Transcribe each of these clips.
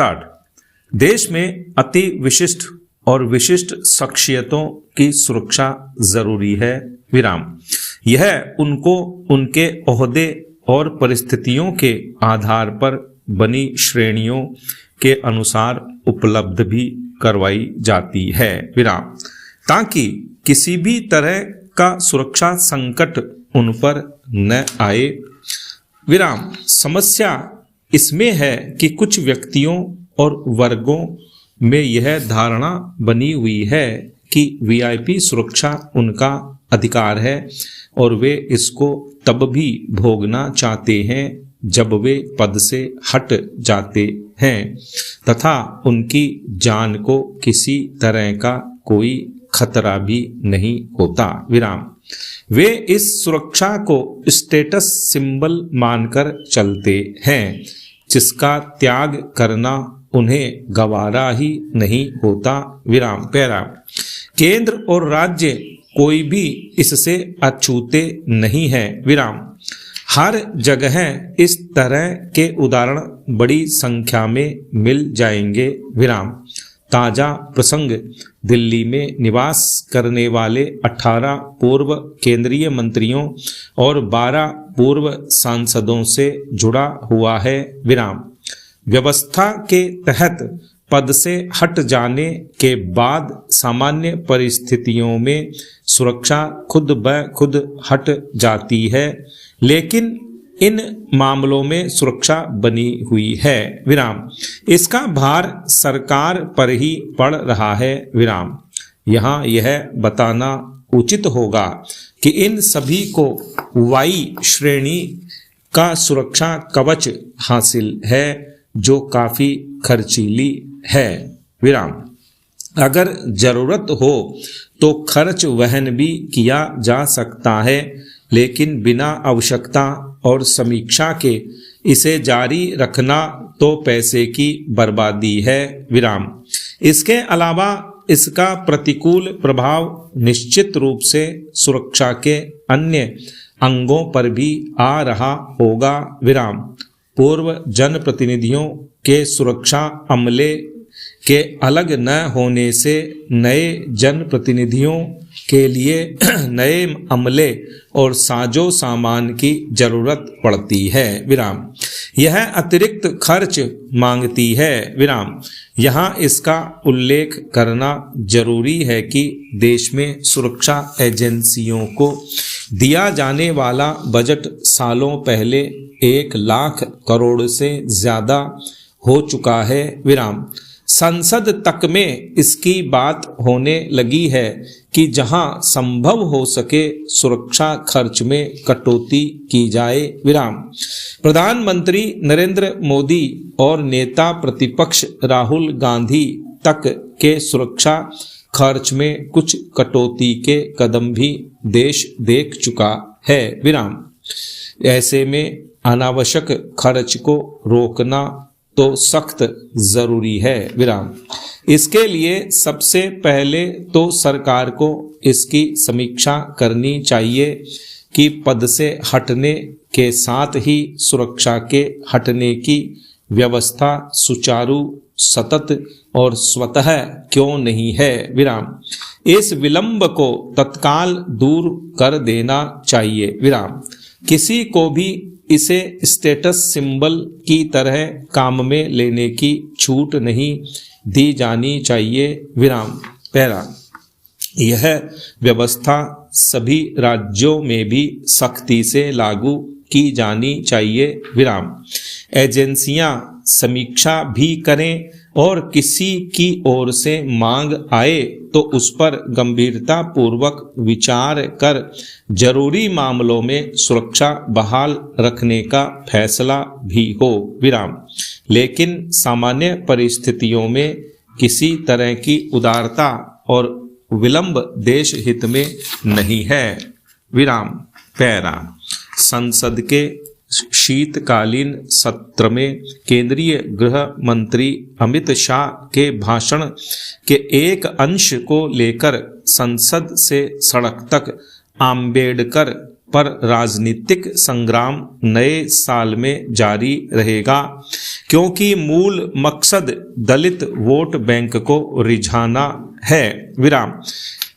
Start. देश में अति विशिष्ट और विशिष्ट शख्सियतों की सुरक्षा जरूरी है, विराम। यह उनको उनके ओहदे और परिस्थितियों के आधार पर बनी श्रेणियों के अनुसार उपलब्ध भी करवाई जाती है, विराम, ताकि किसी भी तरह का सुरक्षा संकट उन पर न आए, विराम। समस्या इसमें है कि कुछ व्यक्तियों और वर्गों में यह धारणा बनी हुई है कि वीआईपी सुरक्षा उनका अधिकार है और वे इसको तब भी भोगना चाहते हैं जब वे पद से हट जाते हैं तथा उनकी जान को किसी तरह का कोई खतरा भी नहीं होता, विराम। वे इस सुरक्षा को स्टेटस सिंबल मानकर चलते हैं, जिसका त्याग करना उन्हें गवारा ही नहीं होता, विराम। पैरा। केंद्र और राज्य कोई भी इससे अछूते नहीं है, विराम। हर जगह इस तरह के उदाहरण बड़ी संख्या में मिल जाएंगे, विराम। ताजा प्रसंग दिल्ली में निवास करने वाले 18 पूर्व केंद्रीय मंत्रियों और 12 पूर्व सांसदों से जुड़ा हुआ है, विराम। व्यवस्था के तहत पद से हट जाने के बाद सामान्य परिस्थितियों में सुरक्षा खुद ब खुद हट जाती है, लेकिन इन मामलों में सुरक्षा बनी हुई है, विराम। इसका भार सरकार पर ही पड़ रहा है, विराम। यहाँ यह बताना उचित होगा कि इन सभी को वाई श्रेणी का सुरक्षा कवच हासिल है, जो काफी खर्चीली है, विराम। अगर जरूरत हो तो खर्च वहन भी किया जा सकता है, लेकिन बिना आवश्यकता और समीक्षा के इसे जारी रखना तो पैसे की बर्बादी है, विराम। इसके अलावा इसका प्रतिकूल प्रभाव निश्चित रूप से सुरक्षा के अन्य अंगों पर भी आ रहा होगा, विराम। पूर्व जनप्रतिनिधियों के सुरक्षा अमले के अलग न होने से नए जनप्रतिनिधियों के लिए नए अमले और साजो सामान की जरूरत पड़ती है, विराम। यह अतिरिक्त खर्च मांगती है, विराम। यहाँ इसका उल्लेख करना जरूरी है कि देश में सुरक्षा एजेंसियों को दिया जाने वाला बजट सालों पहले 1 लाख करोड़ से ज्यादा हो चुका है, विराम। संसद तक में इसकी बात होने लगी है कि जहां संभव हो सके सुरक्षा खर्च में कटौती की जाए, विराम। प्रधानमंत्री नरेंद्र मोदी और नेता प्रतिपक्ष राहुल गांधी तक के सुरक्षा खर्च में कुछ कटौती के कदम भी देश देख चुका है, विराम। ऐसे में अनावश्यक खर्च को रोकना तो सख्त जरूरी है, विराम। इसके लिए सबसे पहले तो सरकार को इसकी समीक्षा करनी चाहिए कि पद से हटने के साथ ही सुरक्षा के हटने की व्यवस्था सुचारू, सतत और स्वतः क्यों नहीं है, विराम। इस विलंब को तत्काल दूर कर देना चाहिए, विराम। किसी को भी इसे स्टेटस सिंबल की तरह काम में लेने की छूट नहीं दी जानी चाहिए, विराम। पैरा। यह व्यवस्था सभी राज्यों में भी सख्ती से लागू की जानी चाहिए, विराम। एजेंसियां समीक्षा भी करें और किसी की ओर से मांग आए तो उस पर गंभीरता पूर्वक विचार कर जरूरी मामलों में सुरक्षा बहाल रखने का फैसला भी हो, विराम। लेकिन सामान्य परिस्थितियों में किसी तरह की उदारता और विलंब देश हित में नहीं है, विराम। पैरा। संसद के शीतकालीन सत्र में केंद्रीय गृह मंत्री अमित शाह के भाषण के एक अंश को लेकर संसद से सड़क तक आम्बेडकर पर राजनीतिक संग्राम नए साल में जारी रहेगा। क्योंकि मूल मकसद दलित वोट बैंक को रिझाना है। विराम।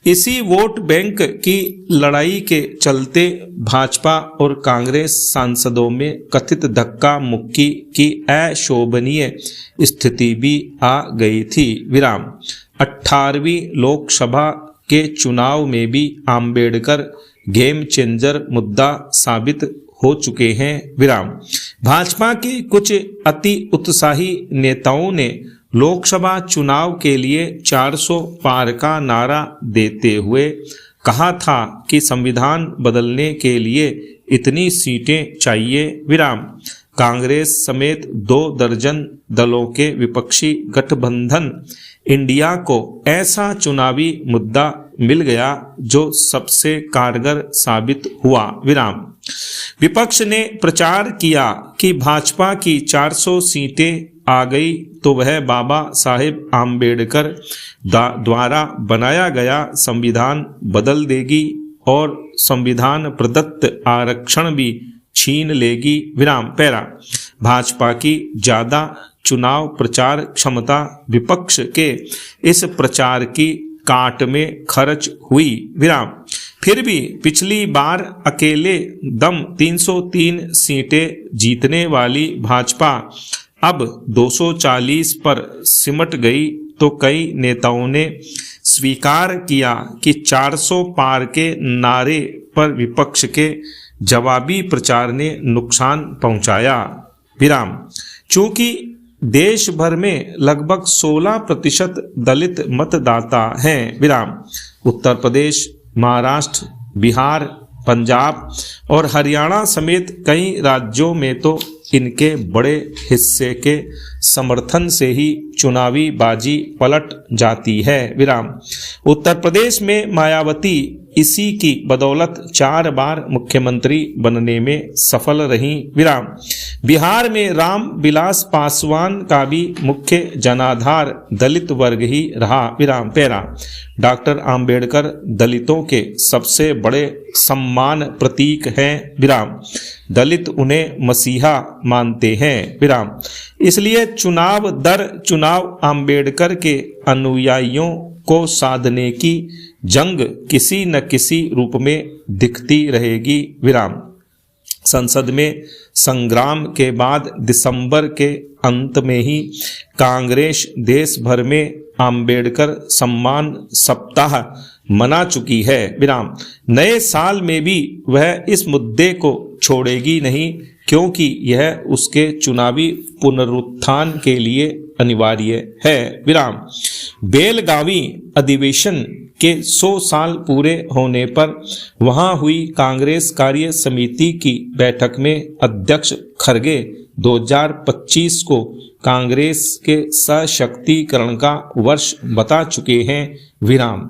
इसी वोट बैंक की लड़ाई के चलते भाजपा और कांग्रेस सांसदों में कथित धक्का मुक्की की अशोभनीय स्थिति भी आ गई थी। विराम। 18वीं लोकसभा के चुनाव में भी आम्बेडकर गेम चेंजर मुद्दा साबित हो चुके हैं। विराम। भाजपा के कुछ अति उत्साही नेताओं ने लोकसभा चुनाव के लिए 400 पार का नारा देते हुए कहा था कि संविधान बदलने के लिए इतनी सीटें चाहिए। विराम। कांग्रेस समेत 2 दर्जन दलों के विपक्षी गठबंधन इंडिया को ऐसा चुनावी मुद्दा मिल गया जो सबसे कारगर साबित हुआ। विराम। विपक्ष ने प्रचार किया कि भाजपा की 400 सीटें आ गई तो वह बाबा साहेब आम्बेडकर द्वारा बनाया गया संविधान बदल देगी और संविधान प्रदत्त आरक्षण भी छीन लेगी। विराम। पैरा। भाजपा की ज्यादा चुनाव प्रचार क्षमता विपक्ष के इस प्रचार की काट में खर्च हुई। विराम। फिर भी पिछली बार अकेले दम 303 सीटें जीतने वाली भाजपा अब 240 पर सिमट गई तो कई नेताओं ने स्वीकार किया कि 400 पार के नारे पर विपक्ष के जवाबी प्रचार ने नुकसान पहुंचाया। विराम। चूंकि देश भर में लगभग 16% दलित मतदाता हैं। विराम। उत्तर प्रदेश, महाराष्ट्र, बिहार, पंजाब और हरियाणा समेत कई राज्यों में तो इनके बड़े हिस्से के समर्थन से ही चुनावी बाजी पलट जाती है। विराम। उत्तर प्रदेश में मायावती इसी की बदौलत 4 बार मुख्यमंत्री बनने में सफल रहीं। विराम। बिहार में राम विलास पासवान का भी मुख्य जनाधार दलित वर्ग ही रहा। विराम। पैरा। डॉक्टर आम्बेडकर दलितों के सबसे बड़े सम्मान प्रतीक हैं। विराम। दलित उन्हें मसीहा मानते हैं। विराम। इसलिए चुनाव दर चुनाव आम्बेडकर के अनुयायियों को साधने की जंग किसी न किसी रूप में दिखती रहेगी। विराम। संसद में संग्राम के बाद दिसंबर के अंत में ही कांग्रेस देश भर में आम्बेडकर सम्मान सप्ताह मना चुकी है। विराम। नए साल में भी वह इस मुद्दे को छोड़ेगी नहीं क्योंकि यह उसके चुनावी पुनरुत्थान के लिए अनिवार्य है। विराम। बेलगावी अधिवेशन के 100 साल पूरे होने पर वहां हुई कांग्रेस कार्य समिति की बैठक में अध्यक्ष खरगे 2025 को कांग्रेस के सशक्तिकरण का वर्ष बता चुके हैं। विराम।